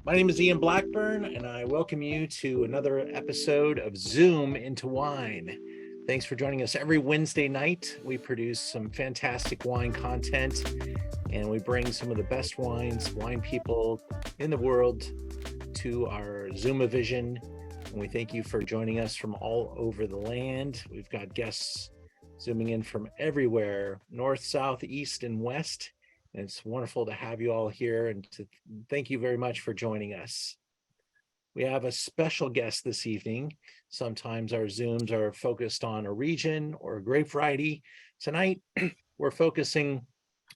My name is Ian Blackburn, and I welcome you to another episode of Zoom into Wine. Thanks for joining us every Wednesday night. We produce some fantastic wine content, and we bring some of the best wine people in the world to our Zoom-a-vision. And we thank you for joining us from all over the land. We've got guests zooming in from everywhere, north, south, east, and west. And it's wonderful to have you all here and to thank you very much for joining us. We have a special guest this evening. Sometimes our Zooms are focused on a region or a grape variety. Tonight, we're focusing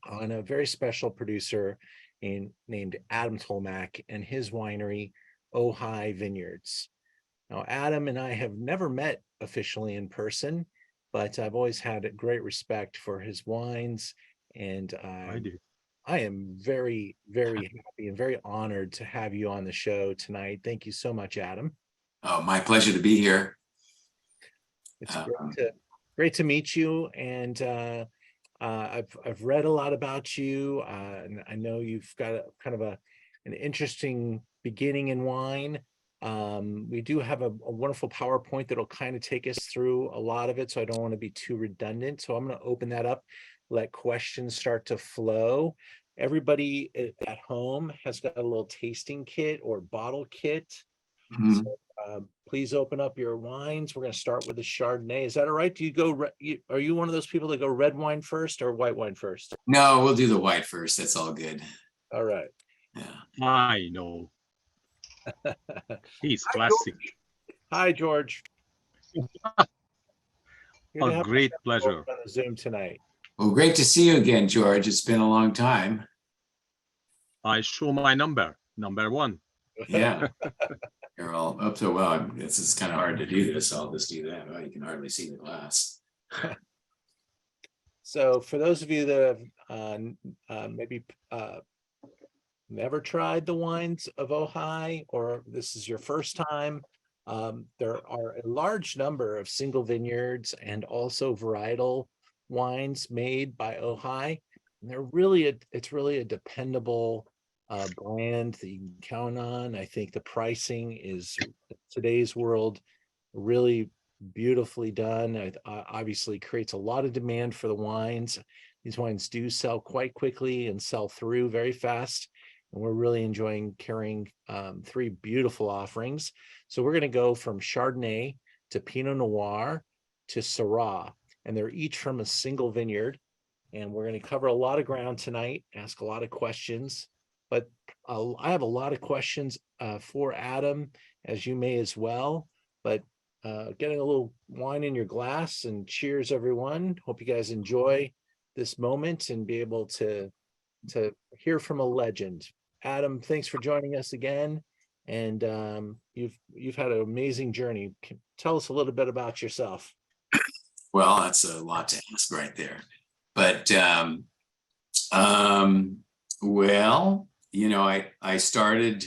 on a very special producer named Adam Tolmack and his winery, Ojai Vineyards. Now, Adam and I have never met officially in person, but I've always had a great respect for his wines, and I do. I am very, very happy and very honored to have you on the show tonight. Thank you so much, Adam. Oh, my pleasure to be here. It's great to meet you, and I've read a lot about you, and I know you've got an interesting beginning in wine. We do have a wonderful PowerPoint that'll kind of take us through a lot of it, so I don't want to be too redundant. So I'm going to open that up, let questions start to flow. Everybody at home has got a little tasting kit or bottle kit. Mhm. So please open up your wines. We're going to start with the Chardonnay. Is that all right? Do you go? Are you one of those people that go red wine first or white wine first? No, we'll do the white first. That's all good. All right. Yeah. I know. He's classic. Hi, George. A great pleasure. On the Zoom tonight. Well, great to see you again, George. It's been a long time. I show my number 1. Yeah. You're all up so well. It's kind of hard to do this. I'll just do that. Well, you can hardly see the glass. So for those of you that have maybe never tried the wines of Ojai, or this is your first time, there are a large number of single vineyards and also varietal wines made by Ojai. And it's really a dependable brand that you can count on. I think the pricing is, today's world, really beautifully done. It obviously creates a lot of demand for the wines. These wines do sell quite quickly and sell through very fast. And we're really enjoying carrying 3 beautiful offerings. So we're going to go from Chardonnay to Pinot Noir to Syrah, and they're each from a single vineyard. And we're going to cover a lot of ground tonight, ask a lot of questions. But I have a lot of questions for Adam, as you may as well. But getting a little wine in your glass, and cheers, everyone. Hope you guys enjoy this moment and be able to hear from a legend. Adam, thanks for joining us again. And you've had an amazing journey. Tell us a little bit about yourself. Well, that's a lot to ask right there. But well, you know, I started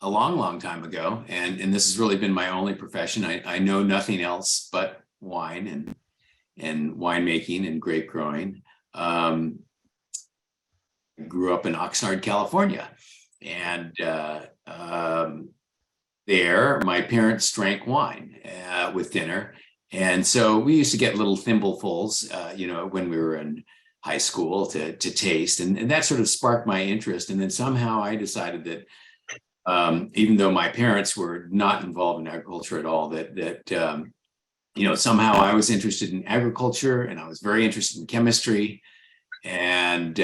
a long time ago, and this has really been my only profession. I know nothing else but wine and winemaking and grape growing. Grew up in Oxnard, California, and there my parents drank wine with dinner, and so we used to get little thimblefuls, you know, when we were in high school to taste, and that sort of sparked my interest. And then somehow I decided that even though my parents were not involved in agriculture at all, that you know, somehow I was interested in agriculture, and I was very interested in chemistry, and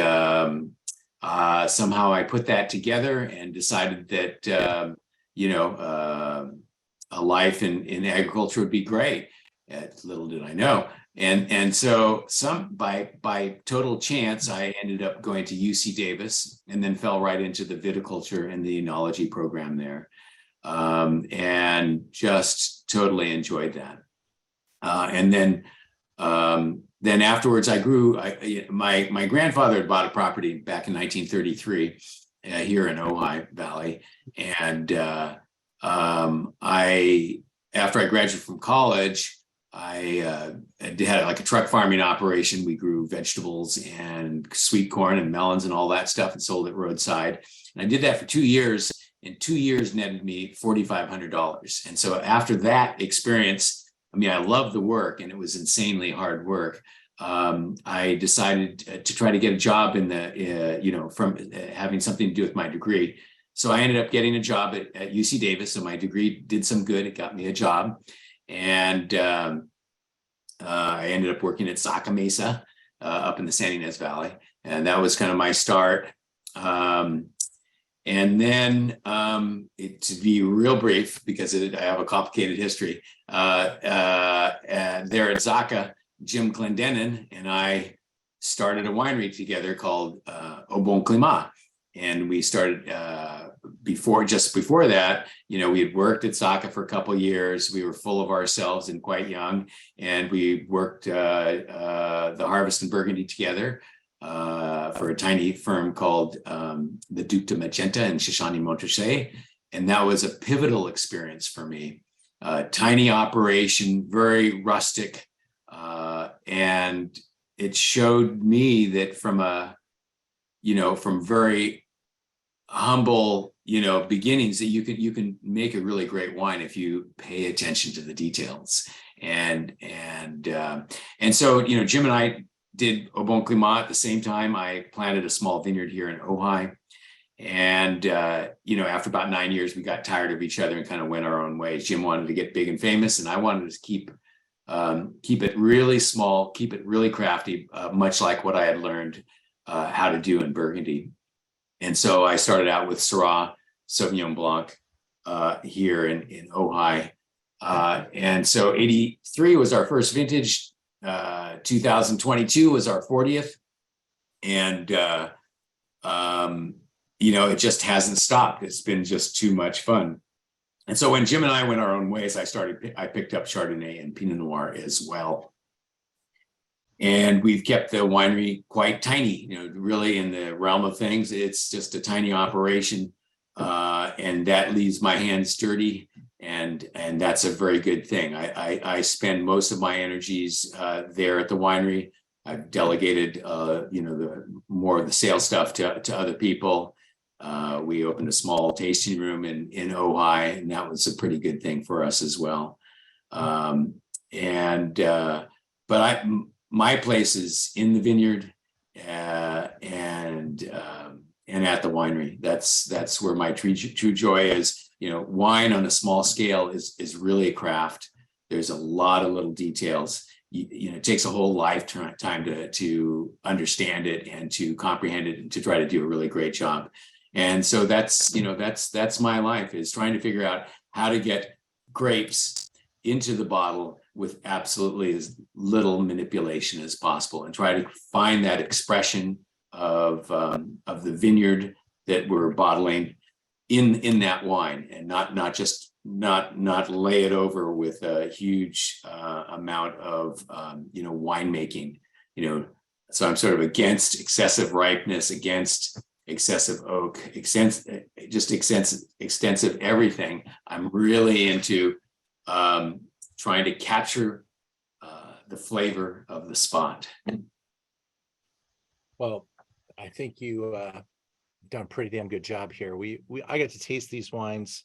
somehow I put that together and decided that you know, a life in agriculture would be great. Little did I know. And so by total chance, I ended up going to UC Davis, and then fell right into the viticulture and the enology program there, and just totally enjoyed that. And then afterwards, I grew. My grandfather had bought a property back in 1933 here in Ojai Valley, and after I graduated from college, I had like a truck farming operation. We grew vegetables and sweet corn and melons and all that stuff, and sold it roadside. And I did that for 2 years, in 2 years netted me $4,500. And so after that experience, I mean, I loved the work and it was insanely hard work. I decided to try to get a job in the, from having something to do with my degree. So I ended up getting a job at UC Davis. So my degree did some good. It got me a job. And I ended up working at Saca Mesa up in the San Ynez Valley. And that was kind of my start. And then to be real brief, because I have a complicated history, there at Zaca, Jim Clendenin and I started a winery together called Au Bon Climat. And we started just before that, we had worked at Zaca for a couple of years. We were full of ourselves and quite young. And we worked the harvest and Burgundy together for a tiny firm called the Duc de Magenta in Shoshone-Montrachet. And that was a pivotal experience for me. Tiny operation, very rustic. And it showed me that from very humble, beginnings, that you can make a really great wine if you pay attention to the details. And so, Jim and I did Au Bon Climat at the same time. I planted a small vineyard here in Ojai. And, after about 9 years, we got tired of each other and kind of went our own ways. Jim wanted to get big and famous, and I wanted to keep it really small, keep it really crafty, much like what I had learned how to do in Burgundy. And so I started out with Syrah Sauvignon Blanc here in Ojai. And so 83 was our first vintage. 2022 was our 40th. And, it just hasn't stopped. It's been just too much fun. And so when Jim and I went our own ways, I picked up Chardonnay and Pinot Noir as well. And we've kept the winery quite tiny, really in the realm of things. It's just a tiny operation. And that leaves my hands dirty. And that's a very good thing. I spend most of my energies there at the winery. I've delegated, the more of the sales stuff to other people. We opened a small tasting room in Ojai, and that was a pretty good thing for us as well. But my place is in the vineyard and at the winery. That's where my true joy is. Wine on a small scale is really a craft. There's a lot of little details. It takes a whole lifetime to understand it and to comprehend it and to try to do a really great job. And so that's my life, is trying to figure out how to get grapes into the bottle with absolutely as little manipulation as possible, and try to find that expression of the vineyard that we're bottling in that wine, and not lay it over with a huge amount of winemaking. So I'm sort of against excessive ripeness, against excessive oak, extensive everything. I'm really into trying to capture the flavor of the spot. Well, I think you done a pretty damn good job here. I got to taste these wines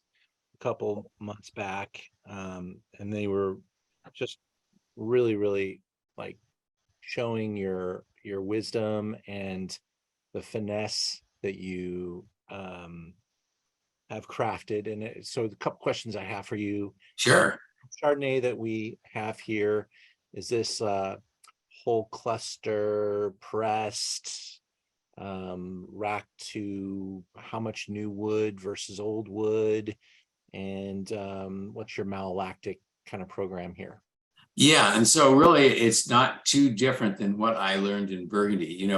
a couple months back, and they were just really, really like showing your wisdom and the finesse that you have crafted. And so the couple questions I have for you. Sure. Chardonnay that we have here, is this whole cluster pressed, racked to how much new wood versus old wood, and what's your malolactic kind of program here? Yeah, and so really it's not too different than what I learned in Burgundy.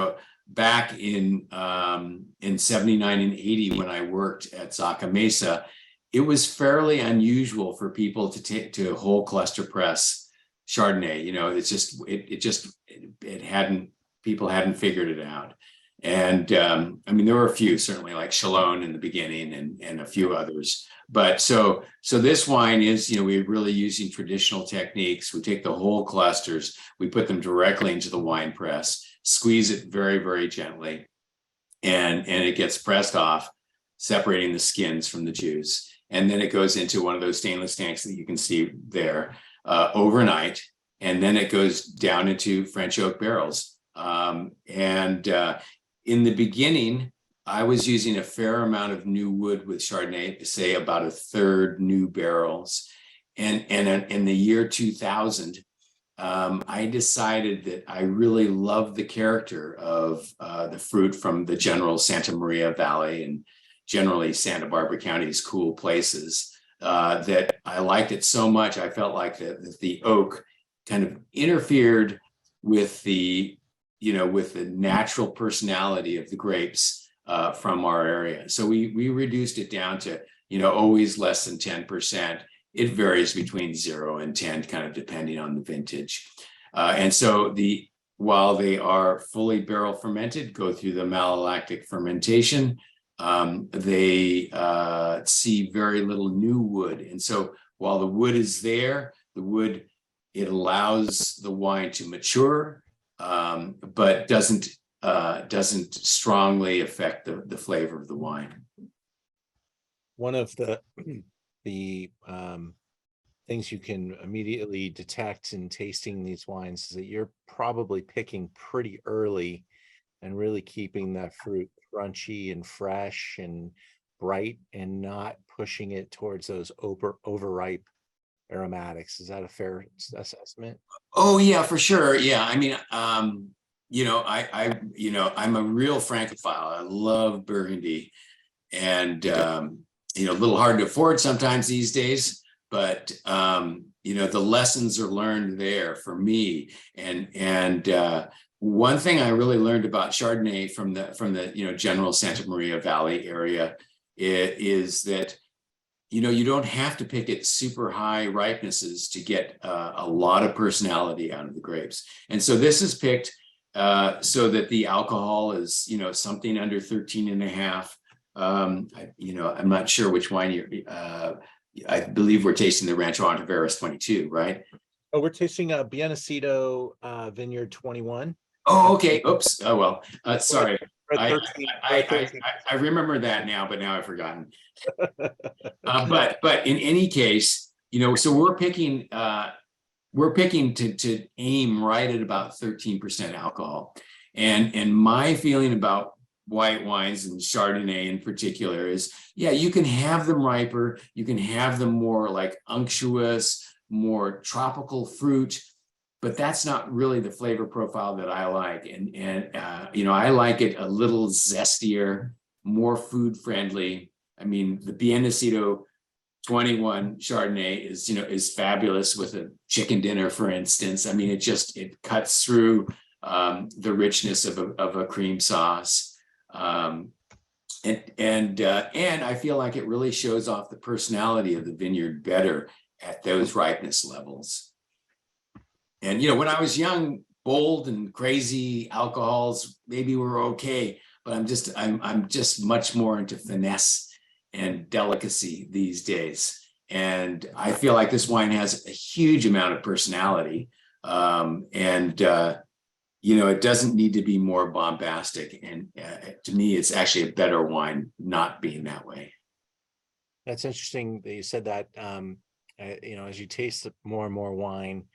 Back in 79 and 80, when I worked at Saca Mesa, it was fairly unusual for people to whole cluster press Chardonnay. People hadn't figured it out. And there were a few, certainly, like Chalon in the beginning and a few others. But so this wine is, we're really using traditional techniques. We take the whole clusters, we put them directly into the wine press, squeeze it very, very gently, and it gets pressed off. separating the skins from the juice. And then it goes into one of those stainless tanks that you can see there overnight. And then it goes down into French oak barrels. In the beginning, I was using a fair amount of new wood with Chardonnay, say about a third new barrels. And in the year 2000, I decided that I really loved the character of the fruit from the general Santa Maria Valley and generally Santa Barbara County's cool places, that I liked it so much. I felt like the oak kind of interfered with the natural personality of the grapes from our area. So we reduced it down to, always less than 10%. It varies between 0 and 10, kind of depending on the vintage. And so while they are fully barrel fermented, go through the malolactic fermentation, they see very little new wood. And so while the wood is there, it allows the wine to mature, but doesn't strongly affect the flavor of the wine. One of the things you can immediately detect in tasting these wines is that you're probably picking pretty early and really keeping that fruit crunchy and fresh and bright and not pushing it towards those overripe aromatics. Is that a fair assessment? Oh yeah, for sure. Yeah. I mean, I'm a real Francophile. I love Burgundy, and a little hard to afford sometimes these days, but the lessons are learned there for me. And one thing I really learned about Chardonnay from the general Santa Maria Valley area is that you don't have to pick at super high ripenesses to get a lot of personality out of the grapes. And so this is picked so that the alcohol is something under 13.5. I'm not sure which wine I believe we're tasting the Rancho Ontiveros 22, right? Oh, we're tasting a Biennacido Vineyard 21. Oh, okay. Oops. Oh, well, sorry. Or I 13. remember that now, but now I've forgotten. But in any case, so we're picking to aim right at about 13% alcohol. And my feeling about white wines and Chardonnay in particular is, yeah, you can have them riper, you can have them more like unctuous, more tropical fruit, but that's not really the flavor profile that I like. And I like it a little zestier, more food friendly. I mean, the Biennacido 21 Chardonnay is fabulous with a chicken dinner, for instance. I mean, it cuts through the richness of a cream sauce. And I feel like it really shows off the personality of the vineyard better at those ripeness levels. And when I was young, bold and crazy alcohols maybe were okay, but I'm just much more into finesse and delicacy these days. And I feel like this wine has a huge amount of personality. It doesn't need to be more bombastic. And to me, it's actually a better wine not being that way. That's interesting that you said that. As you taste more and more wine,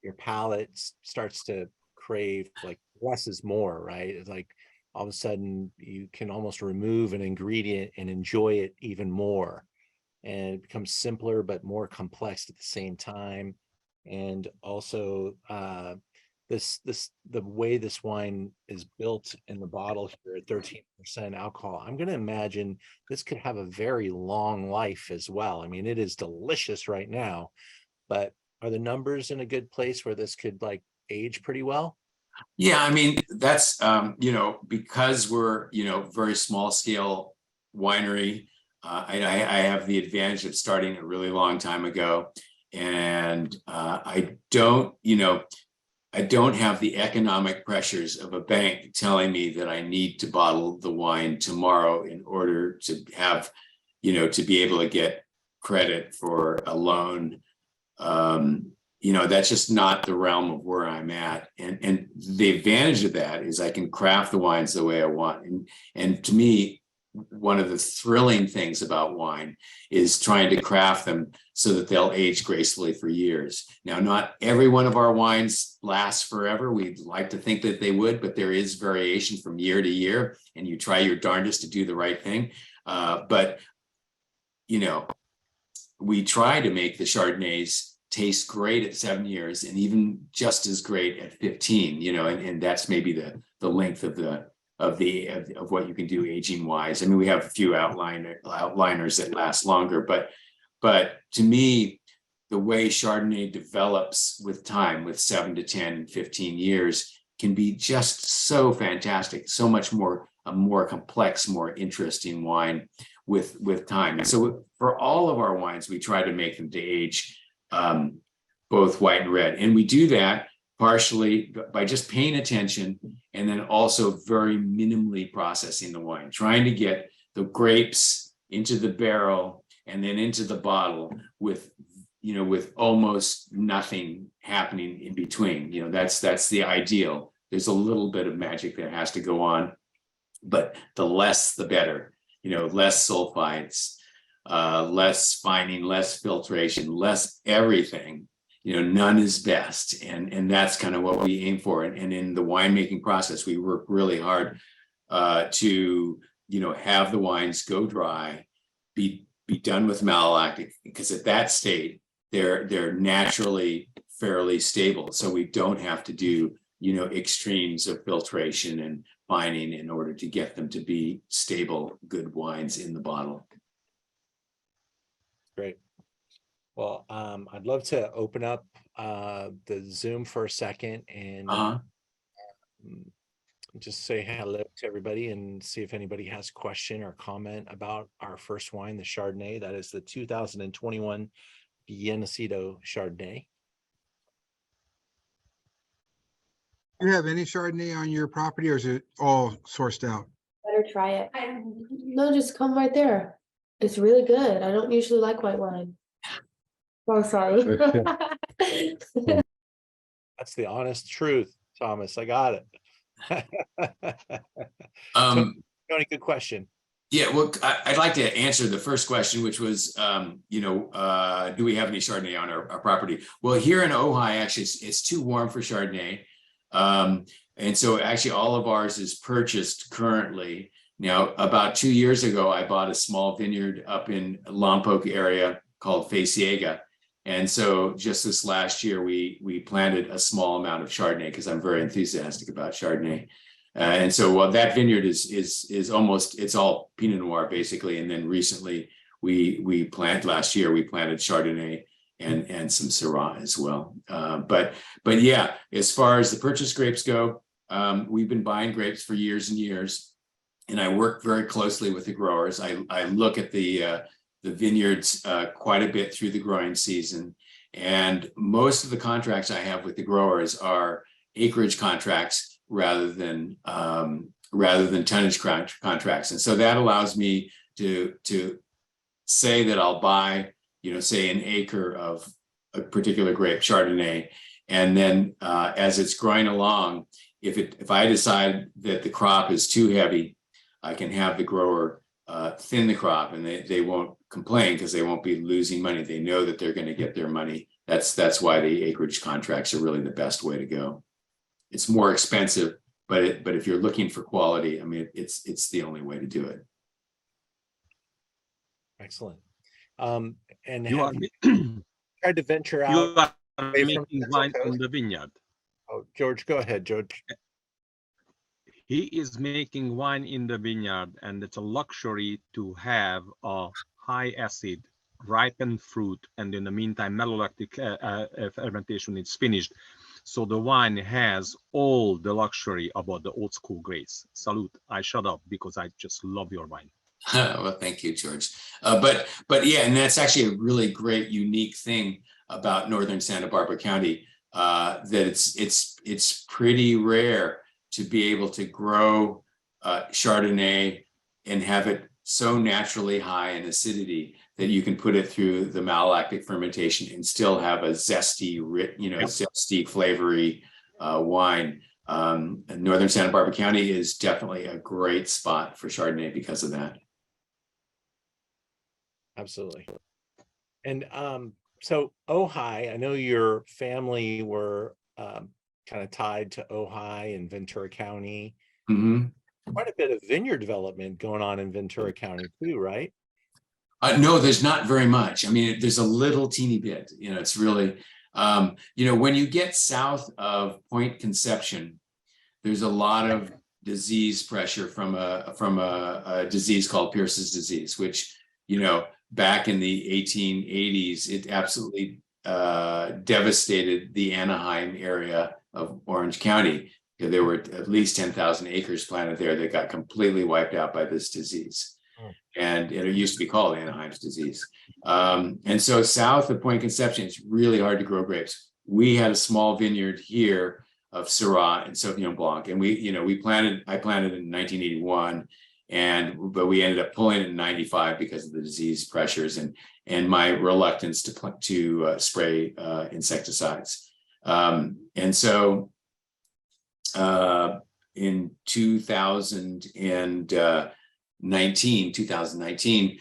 your palate starts to crave like less is more, right? It's like all of a sudden you can almost remove an ingredient and enjoy it even more. And it becomes simpler but more complex at the same time. And also the way this wine is built in the bottle here at 13% alcohol, I'm going to imagine this could have a very long life as well. I mean, it is delicious right now, but are the numbers in a good place where this could like age pretty well? Yeah, I mean, that's because we're very small scale winery. I have the advantage of starting a really long time ago, and I don't have the economic pressures of a bank telling me that I need to bottle the wine tomorrow in order to have, to be able to get credit for a loan. That's just not the realm of where I'm at. And the advantage of that is I can craft the wines the way I want. And to me, one of the thrilling things about wine is trying to craft them so that they'll age gracefully for years. Now, not every one of our wines lasts forever. We'd like to think that they would, but there is variation from year to year, and you try your darndest to do the right thing. But, you know, we try to make the Chardonnays taste great at 7 years and even just as great at 15, you know, and that's maybe the length of what you can do aging wise. I mean, we have a few outliners that last longer, but to me, the way Chardonnay develops with time, with 7 to 10, 15 years, can be just so fantastic, so much more, a more complex, more interesting wine with time. And so for all of our wines, we try to make them to age both white and red. And we do that partially by just paying attention and then also very minimally processing the wine, trying to get the grapes into the barrel and then into the bottle with, you know, with almost nothing happening in between. You know, that's the ideal. There's a little bit of magic that has to go on, but the less, the better. You know, less sulfites, less fining, less filtration, less everything. You know, none is best, and that's kind of what we aim for. And in the winemaking process, we work really hard to, you know, have the wines go dry, be done with malolactic, because at that state they're naturally fairly stable. So we don't have to do, you know, extremes of filtration and fining in order to get them to be stable, good wines in the bottle. Great. Well, I'd love to open up the Zoom for a second and just say hello to everybody and see if anybody has a question or comment about our first wine, the Chardonnay. That is the 2021 Bienacido Chardonnay. Do you have any Chardonnay on your property, or is it all sourced out? Better try it. No, just come right there. It's really good. I don't usually like white wine. Oh, sorry. That's the honest truth, Thomas. I got it. Tony, good question. Yeah, well, I'd like to answer the first question, which was, you know, do we have any Chardonnay on our property? Well, here in Ojai, actually, it's too warm for Chardonnay. And so actually all of ours is purchased currently. Now, about 2 years ago, I bought a small vineyard up in Lompoc area called Faciega. And so just this last year, we planted a small amount of Chardonnay because I'm very enthusiastic about Chardonnay. And so while that vineyard is almost, it's all Pinot Noir basically. And then recently last year, we planted Chardonnay and some Syrah as well. But yeah, as far as the purchase grapes go, we've been buying grapes for years and years. And I work very closely with the growers. I look at the vineyards quite a bit through the growing season. And most of the contracts I have with the growers are acreage contracts rather than tonnage contracts. And so that allows me to say that I'll buy, you know, say an acre of a particular grape, Chardonnay, and then as it's growing along, if I decide that the crop is too heavy, I can have the grower thin the crop, and they won't complain because they won't be losing money. They know that they're going to get their money. That's why the acreage contracts are really the best way to go. It's more expensive, but if you're looking for quality, I mean, it's the only way to do it. Excellent. And You are tried to venture out. you are away from making the wine coast? in the vineyard. Oh, George, go ahead, George. He is making wine in the vineyard, and it's a luxury to have a high acid ripened fruit, and in the meantime malolactic fermentation is finished, so the wine has all the luxury about the old school grace. Salute. I shut up because I just love your wine. Well, thank you, George. But yeah, and that's actually a really great, unique thing about northern Santa Barbara County, that it's pretty rare to be able to grow Chardonnay and have it so naturally high in acidity that you can put it through the malolactic fermentation and still have a zesty, zesty, flavory wine. And northern Santa Barbara County is definitely a great spot for Chardonnay because of that. Absolutely. And so Ojai, I know your family were kind of tied to Ojai and Ventura County. Mhm. Quite a bit of vineyard development going on in Ventura County too, right? No, there's not very much. I mean, there's a little teeny bit, it's really, when you get south of Point Conception, there's a lot of disease pressure from a disease called Pierce's disease, which, back in the 1880s, it absolutely devastated the Anaheim area of Orange County. There were at least 10,000 acres planted there that got completely wiped out by this disease. And it used to be called Anaheim's disease. And so south of Point Conception, it's really hard to grow grapes. We had a small vineyard here of Syrah and Sauvignon Blanc, and I planted in 1981, but we ended up pulling it in 95 because of the disease pressures and my reluctance to spray insecticides. And so in 2017,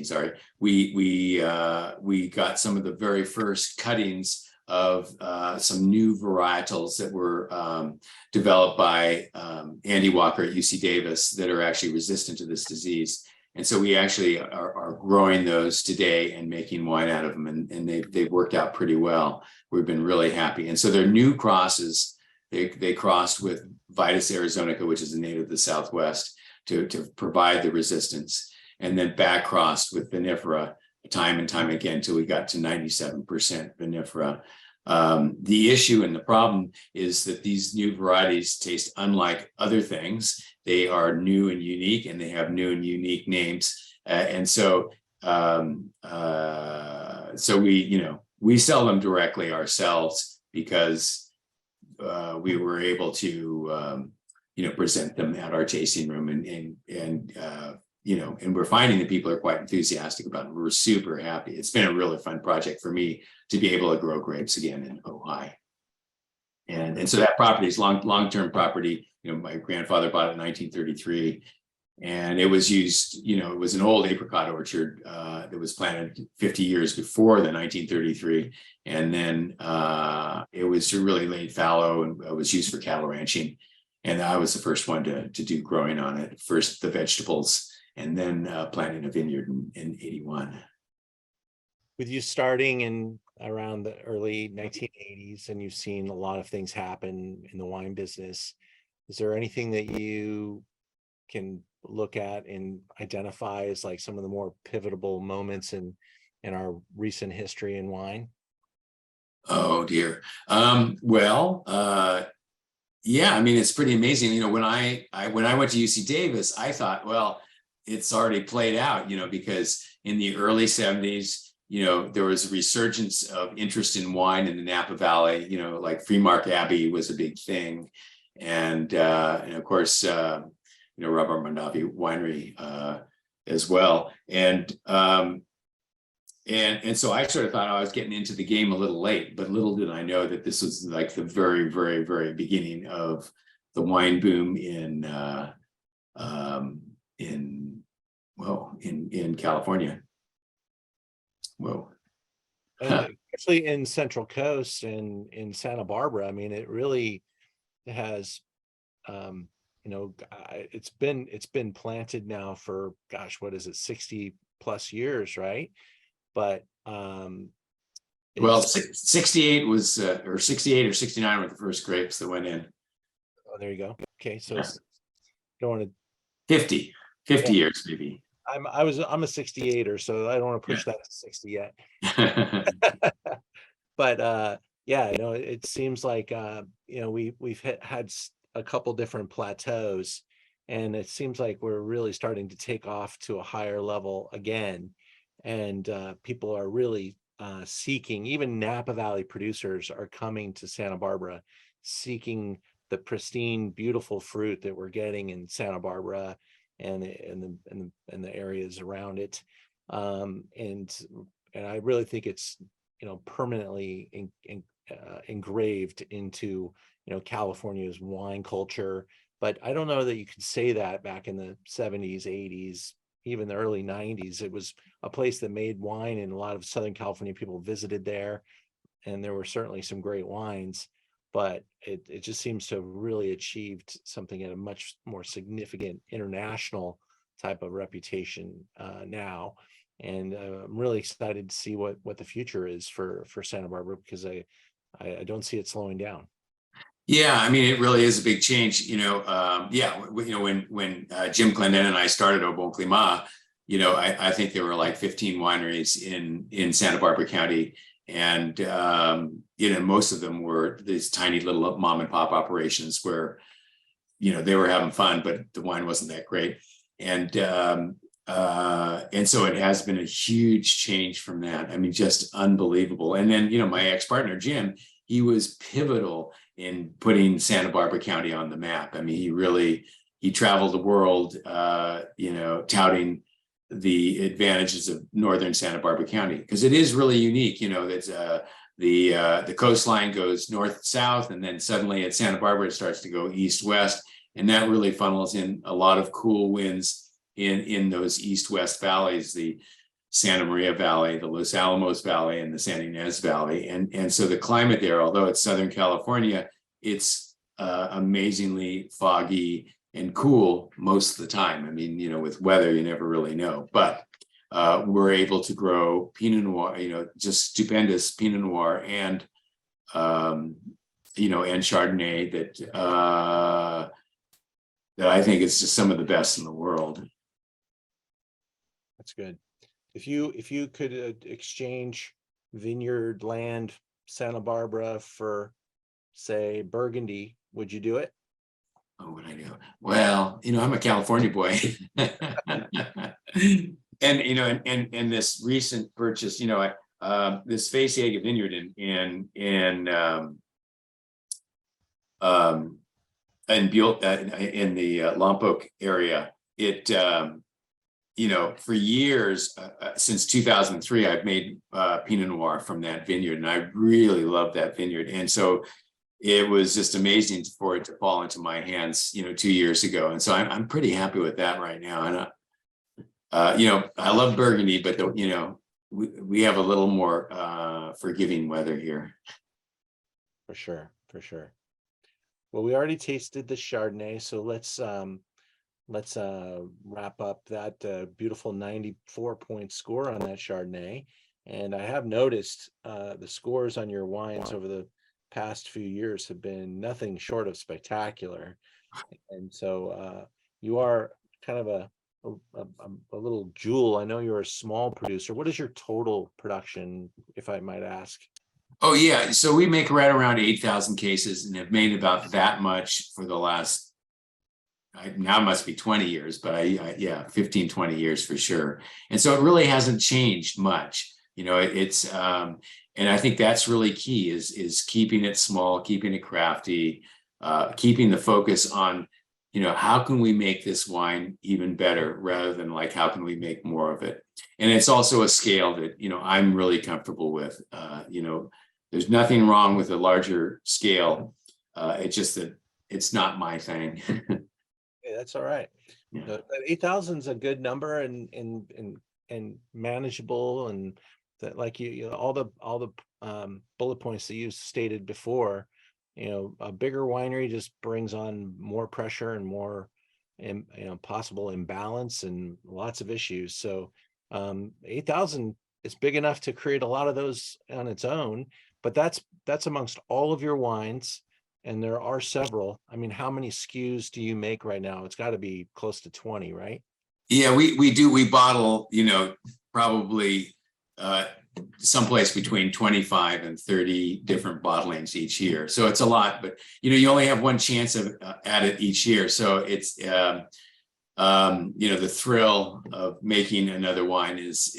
sorry, we got some of the very first cuttings of some new varietals that were developed by Andy Walker at UC Davis that are actually resistant to this disease. And so we actually are growing those today and making wine out of them, and they've worked out pretty well. We've been really happy. And so they're new crosses. They crossed with Vitis arizonica, which is a native of the Southwest, to provide the resistance, and then back crossed with vinifera time and time again till we got to 97% vinifera. The issue and the problem is that these new varieties taste unlike other things. They are new and unique, and they have new and unique names. And so we sell them directly ourselves because we were able to present them at our tasting room, and we're finding that people are quite enthusiastic about it. We're super happy. It's been a really fun project for me to be able to grow grapes again in Ojai. And so that property is long-term property. My grandfather bought it in 1933, and it was used, it was an old apricot orchard that was planted 50 years before the 1933. And then it was really laid fallow and it was used for cattle ranching. And I was the first one to do growing on it, first the vegetables, and then planting a vineyard in 81. With you starting in around the early 1980s, and you've seen a lot of things happen in the wine business, is there anything that you can look at and identify as like some of the more pivotal moments in our recent history in wine? Oh dear. Yeah, I mean, it's pretty amazing. When I went to UC Davis, I thought, well, it's already played out, because in the early 70s, there was a resurgence of interest in wine in the Napa Valley, like Freemark Abbey was a big thing. And of course, Robert Mondavi Winery as well. And so I sort of thought I was getting into the game a little late, but little did I know that this was like the very, very, very beginning of the wine boom in California. Whoa. And especially in Central Coast and in Santa Barbara, I mean, it really has, it's been planted now for, gosh, what is it, 60 plus years, right? But 68 was or 68 or 69 were the first grapes that went in. Oh, there you go. Okay, so don't want to 50 years maybe. I'm a 68er, so I don't want to push that to 60 yet. But it seems like we've had a couple different plateaus, and it seems like we're really starting to take off to a higher level again. And people are really seeking, even Napa Valley producers are coming to Santa Barbara, seeking the pristine, beautiful fruit that we're getting in Santa Barbara and the areas around it. And I really think it's permanently engraved into, California's wine culture. But I don't know that you could say that back in the 70s, 80s, even the early 90s. It was a place that made wine, and a lot of Southern California people visited there. And there were certainly some great wines, but it just seems to have really achieved something at a much more significant international type of reputation now. And I'm really excited to see what the future is for Santa Barbara, because I don't see it slowing down. Yeah, I mean, it really is a big change. When Jim Glendon and I started Au Bon Climat, I think there were like 15 wineries in Santa Barbara County. And, most of them were these tiny little mom and pop operations where, they were having fun, but the wine wasn't that great. And so it has been a huge change from that. I mean, just unbelievable. And then, my ex-partner, Jim, he was pivotal in putting Santa Barbara County on the map. I mean, he traveled the world, touting the advantages of northern Santa Barbara County, because it is really unique. That's the coastline goes north south, and then suddenly at Santa Barbara it starts to go east west, and that really funnels in a lot of cool winds in those east west valleys, the Santa Maria Valley, the Los Alamos Valley, and the San Ynez Valley. And so the climate there, although it's Southern California, it's amazingly foggy and cool most of the time. I mean, with weather, you never really know. But we're able to grow Pinot Noir, just stupendous Pinot Noir and Chardonnay that I think is just some of the best in the world. That's good. If you could exchange vineyard land, Santa Barbara, for, say, Burgundy, would you do it? Oh, what I do? Well, I'm a California boy. And this recent purchase, this Faciega Vineyard in Buell, in the Lompoc area, it for years, since 2003, I've made Pinot Noir from that vineyard, and I really love that vineyard. And so it was just amazing for it to fall into my hands, 2 years ago. And so I'm pretty happy with that right now. And, I love Burgundy, but, we have a little more forgiving weather here. For sure. Well, we already tasted the Chardonnay, so let's wrap up that beautiful 94-point score on that Chardonnay. And I have noticed the scores on your wines over the past few years have been nothing short of spectacular. And so you are kind of a little jewel. I know you're a small producer. What is your total production, if I might ask? Oh, yeah. So we make right around 8,000 cases and have made about that much for the last, now it must be 20 years, but 15, 20 years for sure. And so it really hasn't changed much. It's, and I think that's really key is keeping it small, keeping it crafty, keeping the focus on, how can we make this wine even better rather than like, how can we make more of it? And it's also a scale that, I'm really comfortable with. There's nothing wrong with a larger scale. It's just that it's not my thing. Yeah, that's all right. Yeah. 8,000 is a good number and manageable, and that, like all the bullet points that you stated before. A bigger winery just brings on more pressure and more, possible imbalance and lots of issues. So 8,000 is big enough to create a lot of those on its own, but that's amongst all of your wines, and there are several. I mean, how many SKUs do you make right now? It's got to be close to 20, right? Yeah, we do. We bottle, probably someplace between 25 and 30 different bottlings each year. So it's a lot, but you only have one chance at it each year. So it's the thrill of making another wine is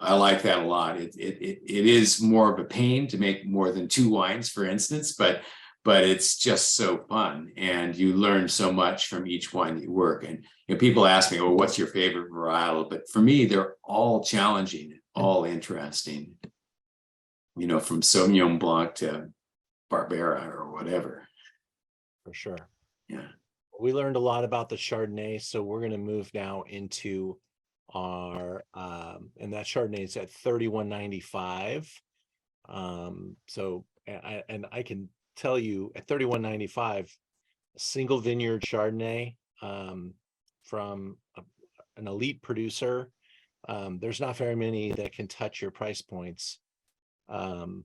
I like that a lot. It is more of a pain to make more than 2 wines, for instance, but it's just so fun, and you learn so much from each wine that you work. And people ask me, "Oh, what's your favorite varietal?" But for me, they're all challenging, all interesting. from Sauvignon Blanc to Barbera or whatever. For sure. Yeah. We learned a lot about the Chardonnay, so we're going to move now into our and that Chardonnay is at $31.95. So I can tell you at $31.95, a single vineyard Chardonnay from an elite producer. There's not very many that can touch your price points. So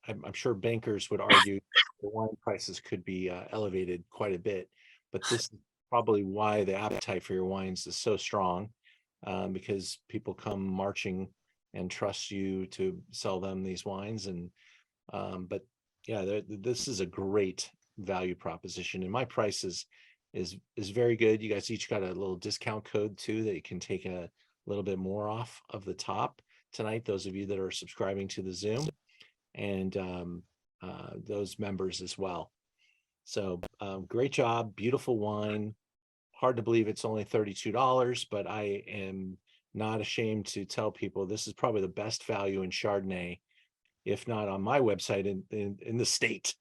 I'm sure bankers would argue the wine prices could be elevated quite a bit, but this is probably why the appetite for your wines is so strong, because people come marching and trust you to sell them these wines. And but yeah, this is a great value proposition, and my price is very good. You guys each got a little discount code too that you can take a little bit more off of the top tonight, those of you that are subscribing to the Zoom, and those members as well. So great job, beautiful wine. Hard to believe it's only $32, but I am not ashamed to tell people this is probably the best value in Chardonnay, if not on my website in the state.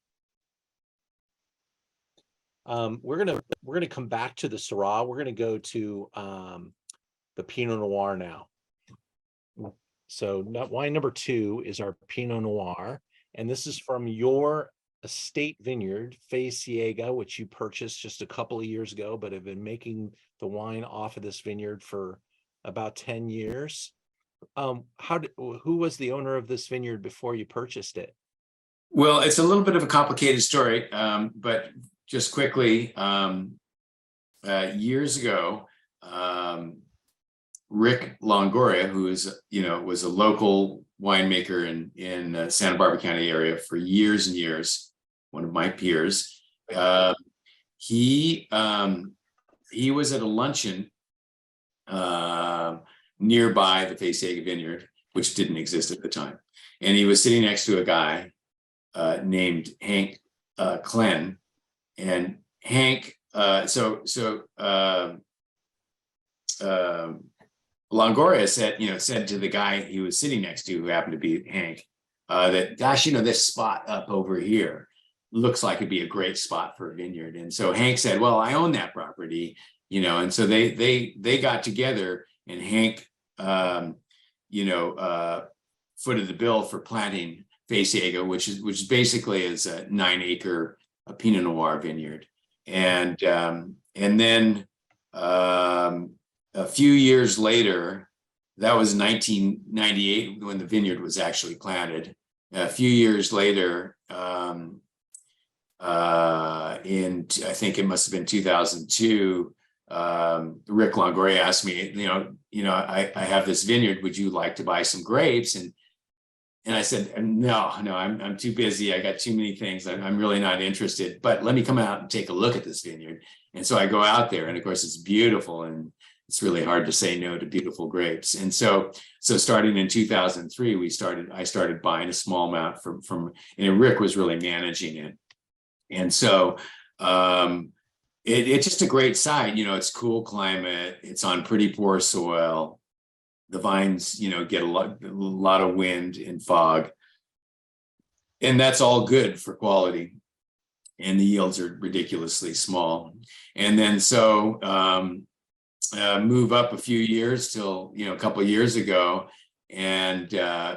We're gonna come back to the Syrah. We're gonna go to the Pinot Noir now. So wine number 2 is our Pinot Noir, and this is from your estate vineyard, Fe Ciega, which you purchased just a couple of years ago, but have been making the wine off of this vineyard for about 10 years. Who was the owner of this vineyard before you purchased it? Well, it's a little bit of a complicated story, but just quickly, years ago, Rick Longoria, who is, was a local winemaker in Santa Barbara County area for years and years, one of my peers. He was at a luncheon nearby the Fe Ciega Vineyard, which didn't exist at the time, and he was sitting next to a guy named Hank Klen, and Hank. Longoria said to the guy he was sitting next to, who happened to be Hank, that, gosh, this spot up over here looks like it'd be a great spot for a vineyard. And so Hank said, well, I own that property, and so they got together, and Hank, footed the bill for planting Fe Ciega, which basically is a 9-acre Pinot Noir vineyard. And then a few years I That was 1998 when the vineyard was actually planted. A few years later, I think it must have been 2002, Rick Longoria asked me, I have this vineyard. Would you like to buy some grapes? And I said, no, I'm too busy. I got too many things. I'm really not interested, but let me come out and take a look at this vineyard. And so I go out there, and of course it's beautiful, and it's really hard to say no to beautiful grapes. And so starting in 2003, I started buying a small amount from and Rick was really managing it. And so it's just a great site. It's cool climate. It's on pretty poor soil. The vines, get a lot of wind and fog, and that's all good for quality. And the yields are ridiculously small. And then move up a few years till a couple of years ago, and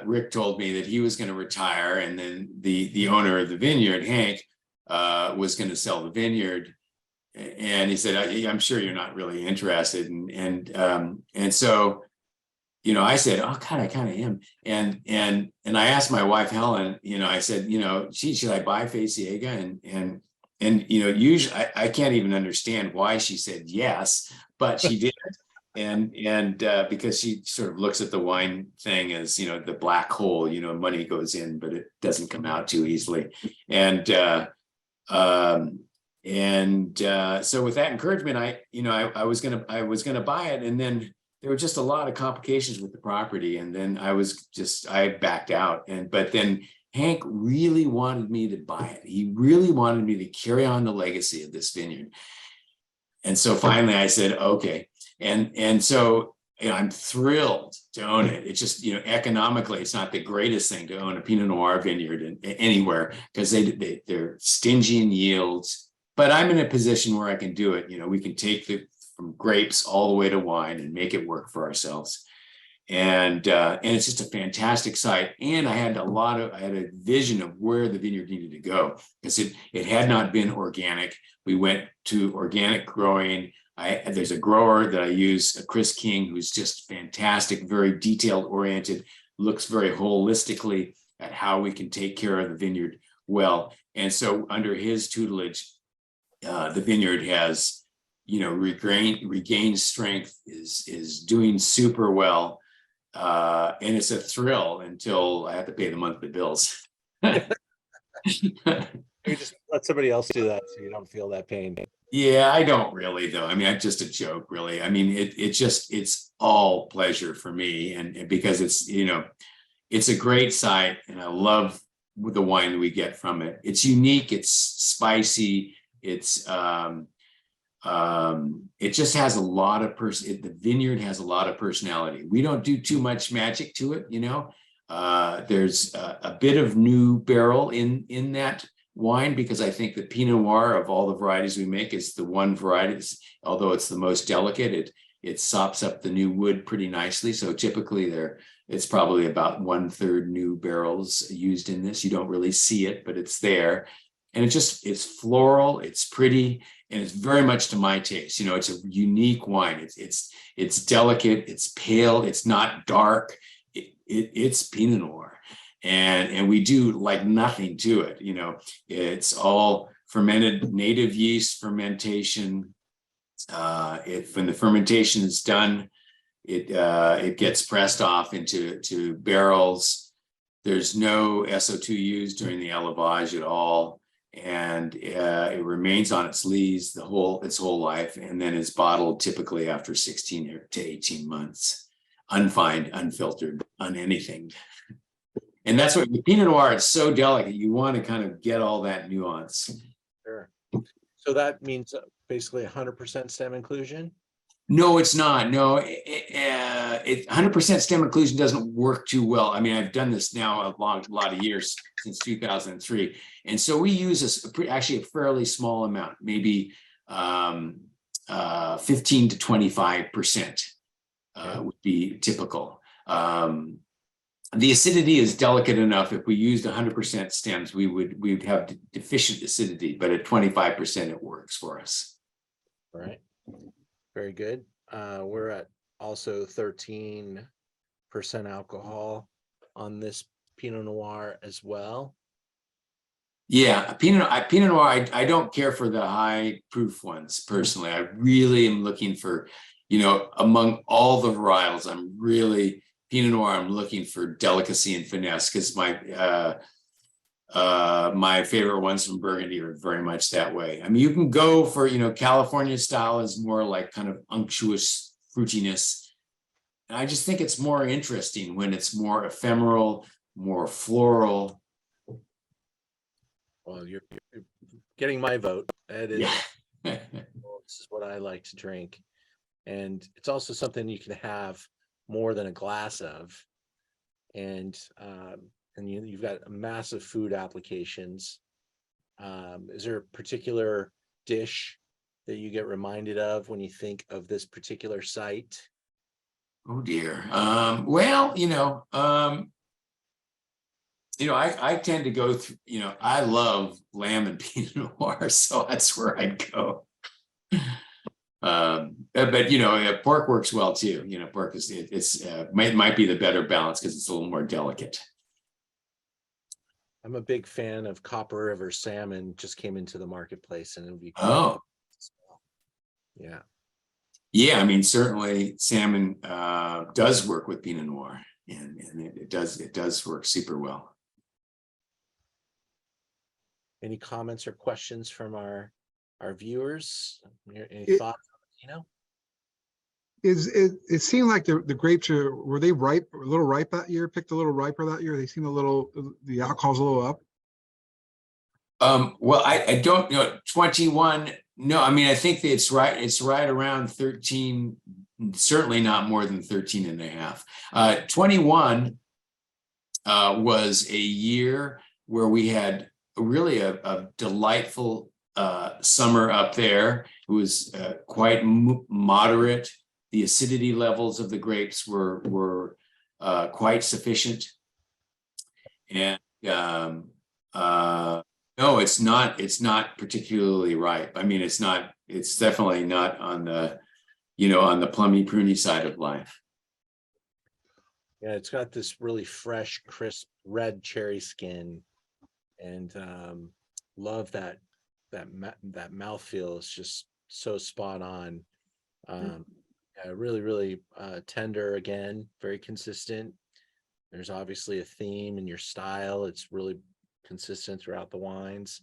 Rick told me that he was going to retire, and then the owner of the vineyard, Hank, was going to sell the vineyard. And he said, I'm sure you're not really interested. And so I said, oh God, I kind of am. And I asked my wife, Helen, I said, gee, should I buy Fe Ciega? And usually I can't even understand why she said yes, but she did. And because she sort of looks at the wine thing as, the black hole, money goes in, but it doesn't come out too easily. And so with that encouragement, I was gonna buy it, and then there were just a lot of complications with the property, and then I backed out. But then Hank really wanted me to buy it. He really wanted me to carry on the legacy of this vineyard. And so finally I said, okay. And so I'm thrilled to own it. It's just, economically, it's not the greatest thing to own a Pinot Noir vineyard anywhere because they're stingy in yields. But I'm in a position where I can do it. We can take from grapes all the way to wine and make it work for ourselves. And it's just a fantastic site. And I had a vision of where the vineyard needed to go because it had not been organic. We went to organic growing. There's a grower that I use, Chris King, who's just fantastic, very detailed oriented, looks very holistically at how we can take care of the vineyard well. And so under his tutelage, the vineyard has, regained strength, is doing super well. And it's a thrill until I have to pay the monthly bills. You just let somebody else do that so you don't feel that pain. Yeah, I don't really though. I mean, I'm just a joke, really. I mean, it's all pleasure for me, and because it's a great site, and I love the wine that we get from it. It's unique, it's spicy, it just has a lot of the vineyard has a lot of personality. We don't do too much magic to it, There's a bit of new barrel in that wine because I think the Pinot Noir of all the varieties we make is the one variety, although it's the most delicate, it sops up the new wood pretty nicely. So typically it's probably about 1/3 new barrels used in this. You don't really see it, but it's there. And it's floral, it's pretty, and it's very much to my taste. It's a unique wine. It's delicate, it's pale, it's not dark. It's Pinot Noir. And we do like nothing to it. It's all fermented, native yeast fermentation. When the fermentation is done, it gets pressed off into barrels. There's no SO2 used during the élevage at all. And it remains on its lees its whole life, and then is bottled typically after 16 to 18 months, unfined, unfiltered, anything. And that's what with Pinot Noir, it's so delicate. You want to kind of get all that nuance. Sure. So that means basically 100% stem inclusion? No, it's not. No, 100% stem inclusion doesn't work too well. I mean, I've done this now a lot of years, since 2003. And so we use actually a fairly small amount, maybe 15 to 25% would be typical. The acidity is delicate enough. If we used 100% stems, we'd have deficient acidity, but at 25% it works for us. All right. Very good. We're at also 13% alcohol on this Pinot Noir as well. Yeah, Pinot Noir, I don't care for the high proof ones personally. I really am looking for, among all the varietals, Pinot Noir, I'm looking for delicacy and finesse because my favorite ones from Burgundy are very much that way. I mean, you can go for, California style is more like kind of unctuous fruitiness. And I just think it's more interesting when it's more ephemeral, more floral. Well, you're getting my vote. That is, Yeah. this is what I like to drink. And it's also something you can have more than a glass of. And you've got massive food applications. Is there a particular dish that you get reminded of when you think of this particular site? Oh dear. I tend to go through, I love lamb and Pinot Noir, so that's where I'd go. But pork works well too. Pork might be the better balance because it's a little more delicate. I'm a big fan of Copper River salmon. Just came into the marketplace, and it would be yeah. Yeah, I mean, certainly salmon does work with Pinot Noir, and it does work super well. Any comments or questions from our viewers? Any thoughts on It seemed like the grapes were they ripe, a little ripe that year? Picked a little riper that year. They seem the alcohol's a little up. Well, I don't know. 21. No, I mean, I think that it's right around 13, certainly not more than 13 and a half. 21 was a year where we had really a delightful summer up there. It was quite moderate. The acidity levels of the grapes were quite sufficient. And no, it's not particularly ripe. I mean, it's definitely not on the, on the plummy pruny side of life. Yeah, it's got this really fresh, crisp red cherry skin, and love that mouthfeel is just so spot on. Yeah, really tender again, very consistent. There's obviously a theme in your style. It's really consistent throughout the wines.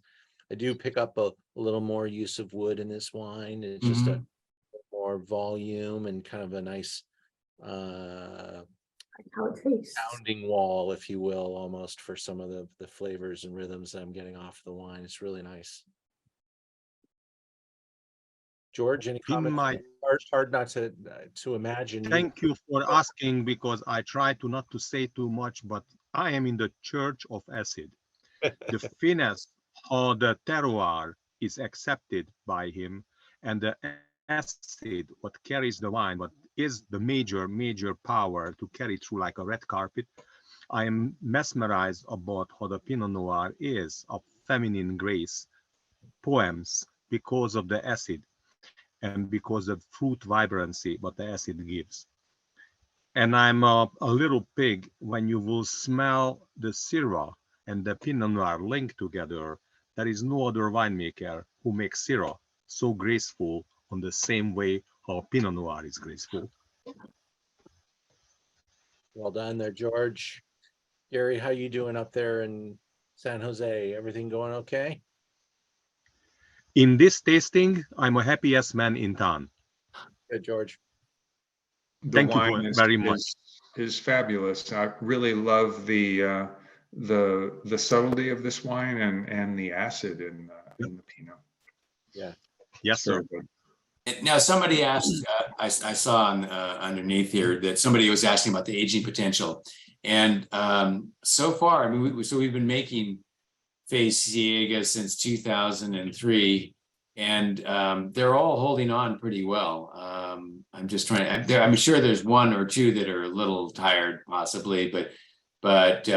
I do pick up a little more use of wood in this wine. It's just a more volume and kind of a nice How it tastes. sounding wall, if you will, almost for some of the flavors and rhythms that I'm getting off the wine. It's really nice. George, any comments? Hard not to imagine. Thank you for asking, because I try to not to say too much, but I am in the church of acid. The finesse or the terroir is accepted by him, and the acid, what carries the wine, what is the major power to carry through like a red carpet. I am mesmerized about how the Pinot Noir is of feminine grace, poems, because of the acid and because of fruit vibrancy what the acid gives. And I'm a little pig when you will smell the Syrah and the Pinot Noir linked together. There is no other winemaker who makes Syrah so graceful on the same way how Pinot Noir is graceful. Well done there, George. Gary, how you doing up there in San Jose? Everything going okay? In this tasting, I'm a happiest man in town. Good, George. Thank you very much. Is fabulous. I really love the subtlety of this wine and the acid in the Pinot. Yeah. Yes, sir. Now, somebody asked, I saw on underneath here that somebody was asking about the aging potential. And so far, I mean, we've been making Phase Ciega since 2003, and they're all holding on pretty well. I'm just trying to, I'm sure there's one or two that are a little tired possibly, but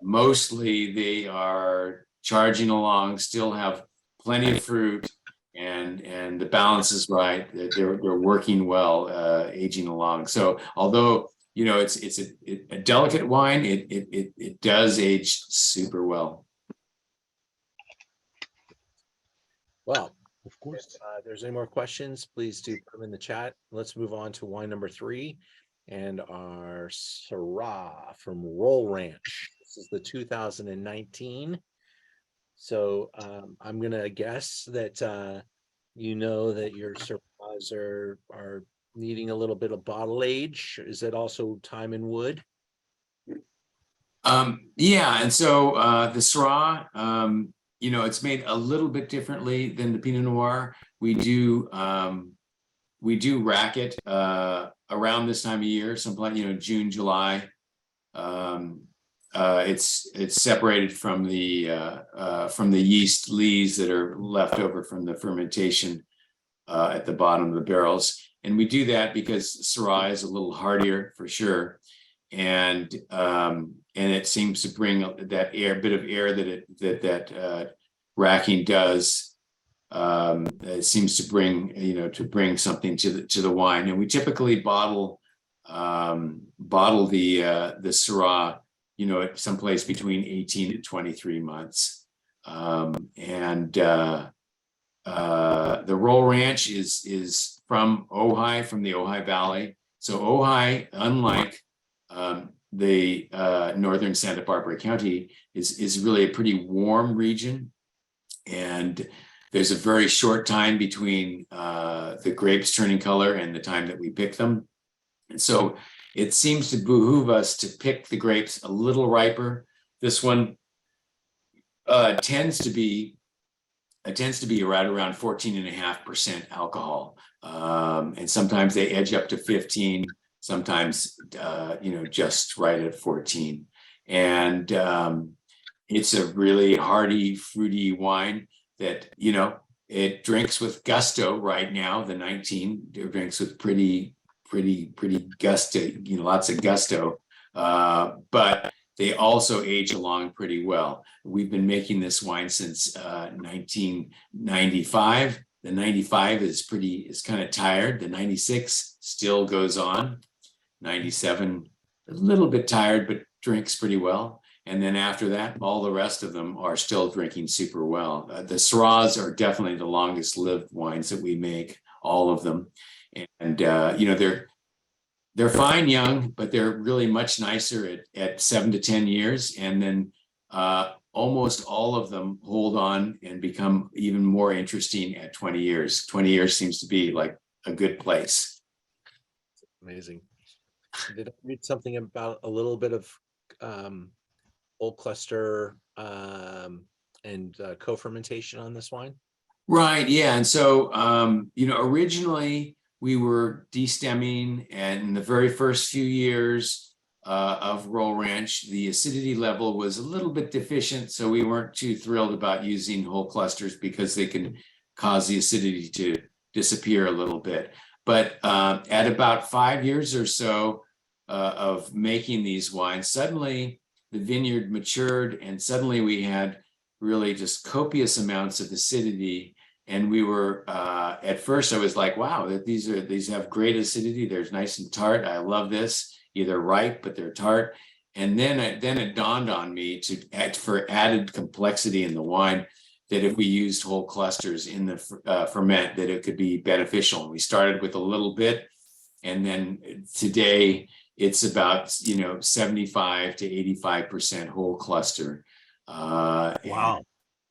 mostly they are charging along, still have plenty of fruit, and the balance is right. They're working well, aging along. So although, it's a delicate wine, it does age super well. Well, Of course. if there's any more questions, please do put them in the chat. Let's move on to wine number 3 and our Syrah from Roll Ranch. This is the 2019. So I'm going to guess that that your Syrahs are needing a little bit of bottle age. Is it also time in wood? Yeah, and so the Syrah, it's made a little bit differently than the Pinot Noir. We do rack it around this time of year, sometime June, July. It's separated from the yeast lees that are left over from the fermentation at the bottom of the barrels, and we do that because Syrah is a little hardier for sure, and it seems to bring that bit of air that racking does. It seems to bring something to the wine, and we typically bottle the Syrah, at someplace between 18 to 23 months, and the Roll Ranch is from Ojai, from the Ojai Valley. So Ojai, unlike the northern Santa Barbara County, is really a pretty warm region, and there's a very short time between the grapes turning color and the time that we pick them. And so it seems to behoove us to pick the grapes a little riper. This one tends to be it tends to be right around 14.5% alcohol. And sometimes they edge up to 15, sometimes, just right at 14. And it's a really hearty, fruity wine that, it drinks with gusto right now. The 19 drinks with pretty gusto, lots of gusto. But they also age along pretty well. We've been making this wine since 1995. The 95 is kind of tired. The 96 still goes on. 97, a little bit tired, but drinks pretty well. And then after that, all the rest of them are still drinking super well. The Syrahs are definitely the longest lived wines that we make, all of them. And, they're fine young, but they're really much nicer at 7 to 10 years. And then almost all of them hold on and become even more interesting at 20 years. 20 years seems to be like a good place. Amazing. Did I read something about a little bit of old cluster and co-fermentation on this wine? Right, yeah. And so, originally we were destemming, and in the very first few years of Roll Ranch, the acidity level was a little bit deficient. So we weren't too thrilled about using whole clusters because they can cause the acidity to disappear a little bit. But at about 5 years or so of making these wines, suddenly the vineyard matured, and suddenly we had really just copious amounts of acidity. And we were at first I was like, wow, these have great acidity. They're nice and tart. I love this. Either ripe, but they're tart. And then it dawned on me for added complexity in the wine, that if we used whole clusters in the ferment, that it could be beneficial. And we started with a little bit, and then today it's about 75 to 85% whole cluster. Wow.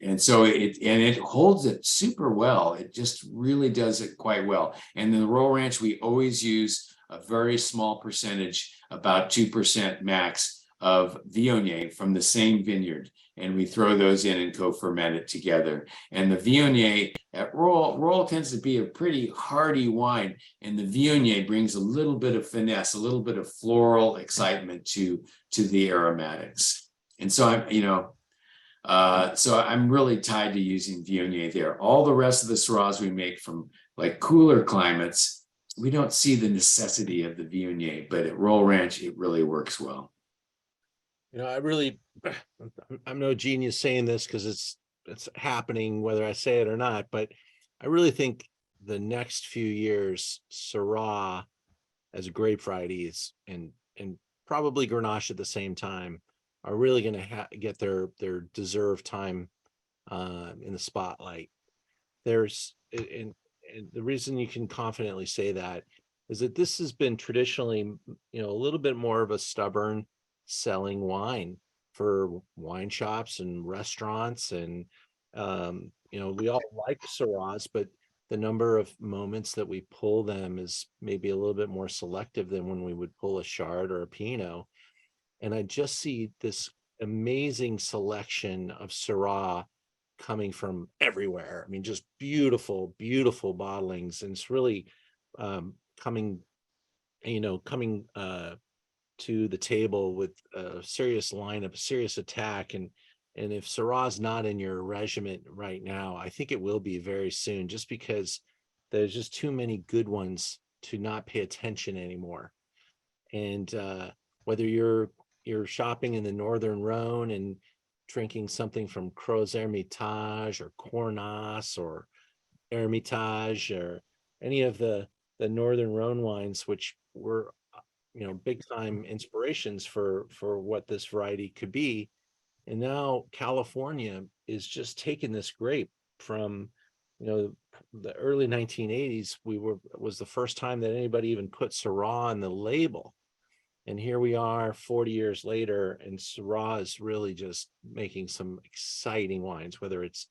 And so it holds it super well. It just really does it quite well. And in the Roll Ranch, we always use a very small percentage, about 2% max, of Viognier from the same vineyard. And we throw those in and co-ferment it together. And the Viognier at Roll tends to be a pretty hearty wine. And the Viognier brings a little bit of finesse, a little bit of floral excitement to the aromatics. And so I'm really tied to using Viognier there. All the rest of the Syrahs we make from like cooler climates, we don't see the necessity of the Viognier, but at Roll Ranch, it really works well. I'm no genius saying this because it's happening whether I say it or not, but I really think the next few years, Syrah as grape varieties and probably Grenache at the same time are really going to get their deserved time in the spotlight. And the reason you can confidently say that is that this has been traditionally, a little bit more of a stubborn selling wine for wine shops and restaurants. And, we all like Syrahs, but the number of moments that we pull them is maybe a little bit more selective than when we would pull a Chard or a Pinot. And I just see this amazing selection of Syrah coming from everywhere. I mean, just beautiful, beautiful bottlings. And it's really coming to the table with a serious lineup, a serious attack. And if Syrah's not in your regimen right now, I think it will be very soon, just because there's just too many good ones to not pay attention anymore. And whether you're shopping in the Northern Rhone and drinking something from Crozes Hermitage or Cornas or Hermitage or any of the Northern Rhone wines, which were big time inspirations for what this variety could be. And now California is just taking this grape from the early 1980s. Was the first time that anybody even put Syrah on the label. And here we are 40 years later, and Syrah is really just making some exciting wines, whether it's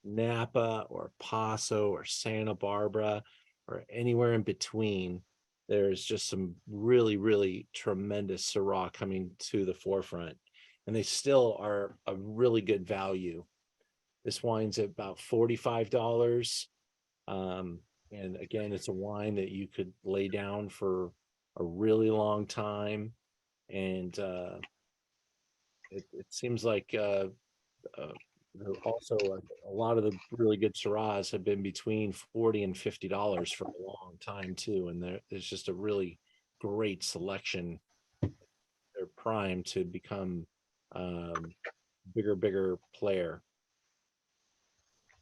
Napa or Paso or Santa Barbara or anywhere in between. There's just some really, really tremendous Syrah coming to the forefront, and they still are a really good value. This wine's about $45. And again, it's a wine that you could lay down for a really long time. And it seems like also a lot of the really good Syrahs have been between $40 and $50 for a long time too. And there's just a really great selection. They're primed to become bigger player.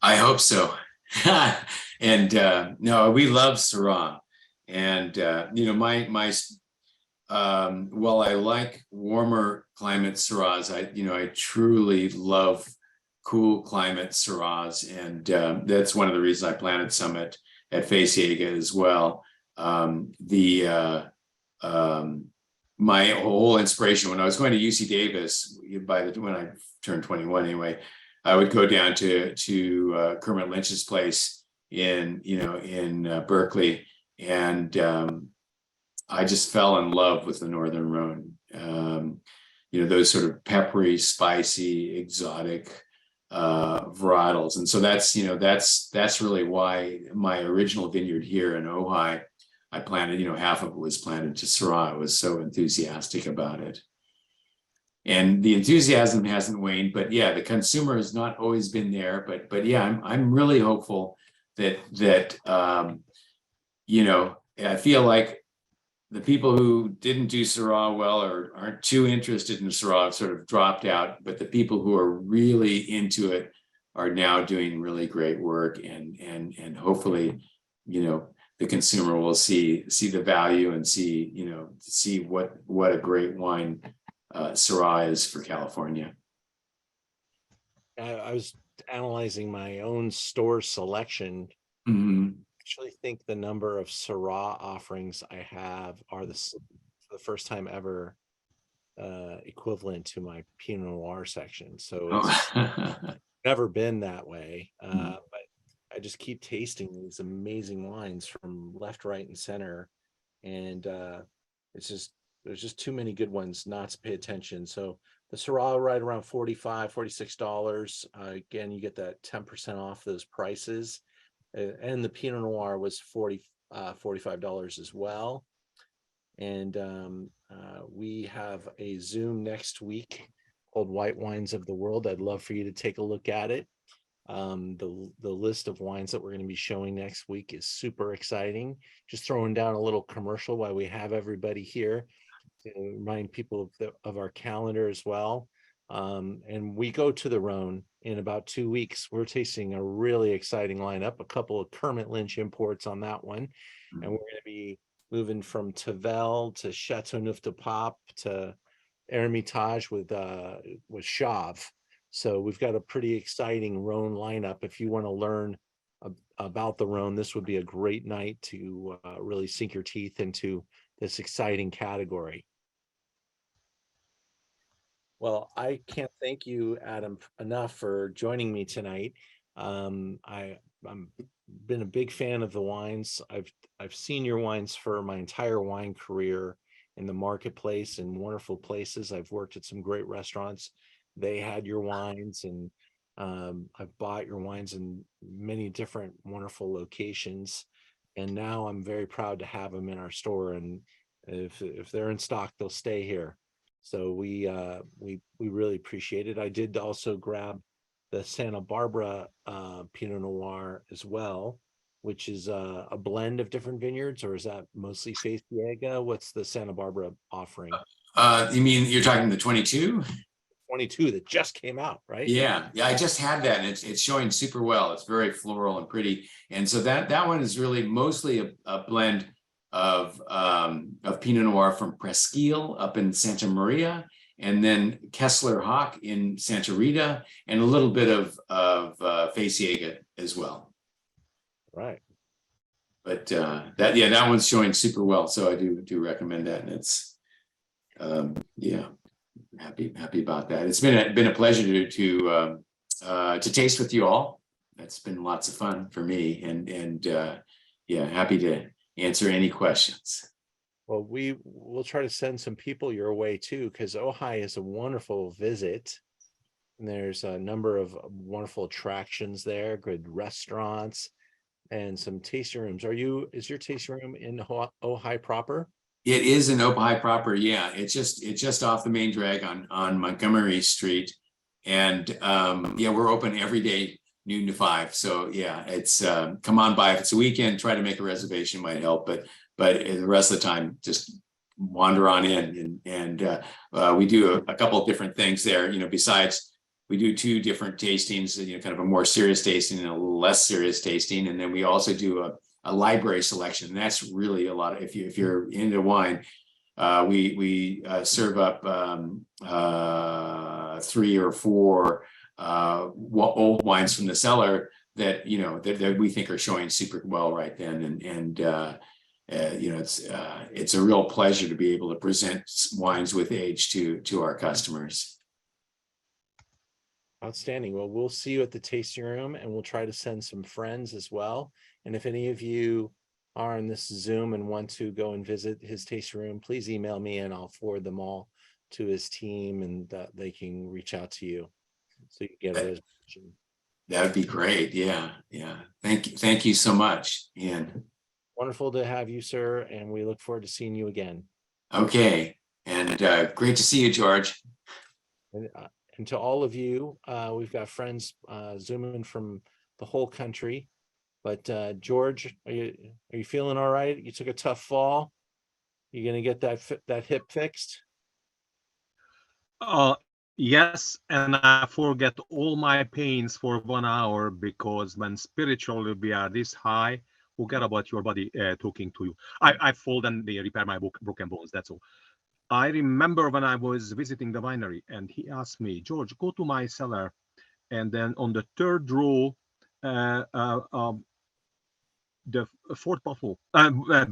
I hope so. And no, we love Syrah. And while I like warmer climate Syrahs, I truly love cool climate Syrahs, and that's one of the reasons I planted some at Faciega as well. My whole inspiration when I was going to UC Davis, when I turned 21 anyway, I would go down to Kermit Lynch's place in Berkeley, and I just fell in love with the Northern Rhone. Those sort of peppery, spicy, exotic varietals, and so that's really why my original vineyard here in Ojai, I planted, half of it was planted to Syrah. I was so enthusiastic about it. And the enthusiasm hasn't waned, but yeah, the consumer has not always been there. But yeah, I'm really hopeful that I feel like the people who didn't do Syrah well or aren't too interested in Syrah have sort of dropped out, but the people who are really into it are now doing really great work, and hopefully, the consumer will see the value and see what a great wine Syrah is for California. I was analyzing my own store selection. Mm-hmm. Actually think the number of Syrah offerings I have are for the first time ever equivalent to my Pinot Noir section. So it's never been that way. But I just keep tasting these amazing wines from left, right, and center. And there's just too many good ones not to pay attention. So the Syrah right around $45, $46. Again, you get that 10% off those prices. And the Pinot Noir was $45 as well. And we have a Zoom next week called White Wines of the World. I'd love for you to take a look at it. The list of wines that we're going to be showing next week is super exciting. Just throwing down a little commercial while we have everybody here to remind people of our calendar as well. And we go to the Rhone in about 2 weeks. We're tasting a really exciting lineup, a couple of Kermit Lynch imports on that one. And we're going to be moving from Tavel to Chateauneuf-du-Pape to Hermitage with Chave. So we've got a pretty exciting Rhone lineup. If you want to learn about the Rhone, this would be a great night to really sink your teeth into this exciting category. Well, I can't thank you, Adam, enough for joining me tonight. I'm been a big fan of the wines. I've seen your wines for my entire wine career in the marketplace in wonderful places. I've worked at some great restaurants. They had your wines, and I've bought your wines in many different wonderful locations. And now I'm very proud to have them in our store. And if they're in stock, they'll stay here. So we really appreciate it. I did also grab the Santa Barbara Pinot Noir as well, which is a blend of different vineyards, or is that mostly Faciega? What's the Santa Barbara offering? You mean you're talking the 22? 22 that just came out, right? Yeah, I just had that, and it's showing super well. It's very floral and pretty, and so that one is really mostly a blend of Pinot Noir from Presqu'île up in Santa Maria, and then Kessler Hock in Santa Rita, and a little bit of Faciega as well. Right. But that one's showing super well, so I do recommend that, and it's happy about that. It's been a pleasure to taste with you all. That's been lots of fun for me, and happy to answer any questions. Well, we will try to send some people your way too, because Ojai is a wonderful visit. And there's a number of wonderful attractions there, good restaurants, and some tasting rooms. Is your tasting room in Ojai proper? It is in Ojai proper, yeah. It's just off the main drag on Montgomery Street. And yeah, we're open every day, noon to 5. So yeah, it's come on by. If it's a weekend, try to make a reservation, might help. But the rest of the time, just wander on in. And we do a couple of different things there. Besides, we do 2 different tastings, kind of a more serious tasting and a little less serious tasting. And then we also do a library selection. And that's really a lot of, if you're into wine, we serve up 3 or 4 old wines from the cellar that that we think are showing super well right then. It's a real pleasure to be able to present wines with age to our customers. Outstanding. Well, we'll see you at the tasting room, and we'll try to send some friends as well. And if any of you are in this Zoom and want to go and visit his tasting room, please email me and I'll forward them all to his team, and they can reach out to you so you can get a reservation. That would be great. Yeah. Thank you so much, Ian. Wonderful to have you, sir, and we look forward to seeing you again. Okay, and great to see you, George. And to all of you, we've got friends Zooming from the whole country. But George, are you feeling all right? You took a tough fall. You gonna get that hip fixed? Yes, and I forget all my pains for 1 hour, because when spiritually we are this high, forget about your body talking to you. I fall and they repair my broken bones. That's all. I remember when I was visiting the winery, and he asked me, George, go to my cellar, and then on the 3rd row, the 4th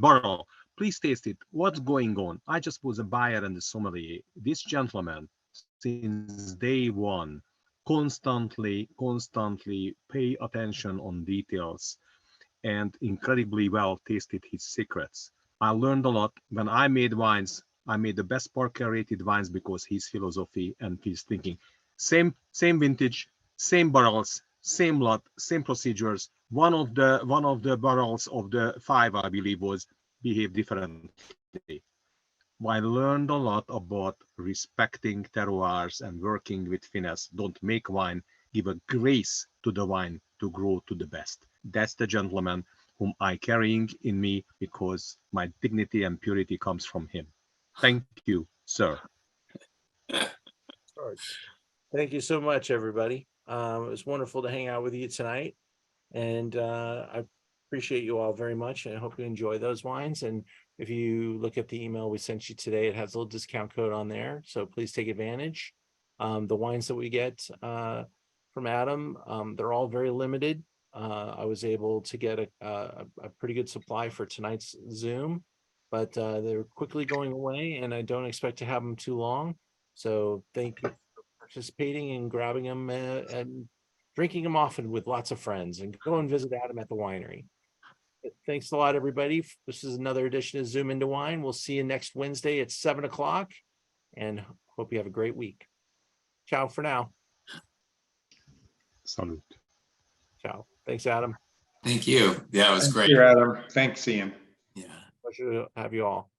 barrel, please taste it. What's going on? I just was a buyer and the sommelier. This gentleman, since day one, constantly pay attention on details and incredibly well tasted his secrets. I learned a lot. When I made wines, I made the best Parker rated wines because his philosophy and his thinking. Same vintage, same barrels, same lot, same procedures. One of the barrels of the 5, I believe, was behaved differently. I learned a lot about respecting terroirs and working with finesse. Don't make wine, give a grace to the wine to grow to the best. That's the gentleman whom I carrying in me, because my dignity and purity comes from him. Thank you, sir. Thank you so much, everybody. It was wonderful to hang out with you tonight. And I appreciate you all very much. And I hope you enjoy those wines. And if you look at the email we sent you today, it has a little discount code on there. So please take advantage. The wines that we get from Adam, they're all very limited. I was able to get a pretty good supply for tonight's Zoom, but they're quickly going away, and I don't expect to have them too long. So thank you for participating and grabbing them and drinking them often with lots of friends, and go and visit Adam at the winery. Thanks a lot, everybody. This is another edition of Zoom into Wine. We'll see you next Wednesday at 7 o'clock, and hope you have a great week. Ciao for now. Salute. Ciao. Thanks, Adam. Thank you. Yeah, it was Thank great. you, Adam. Thanks, Ian. Yeah. Pleasure to have you all.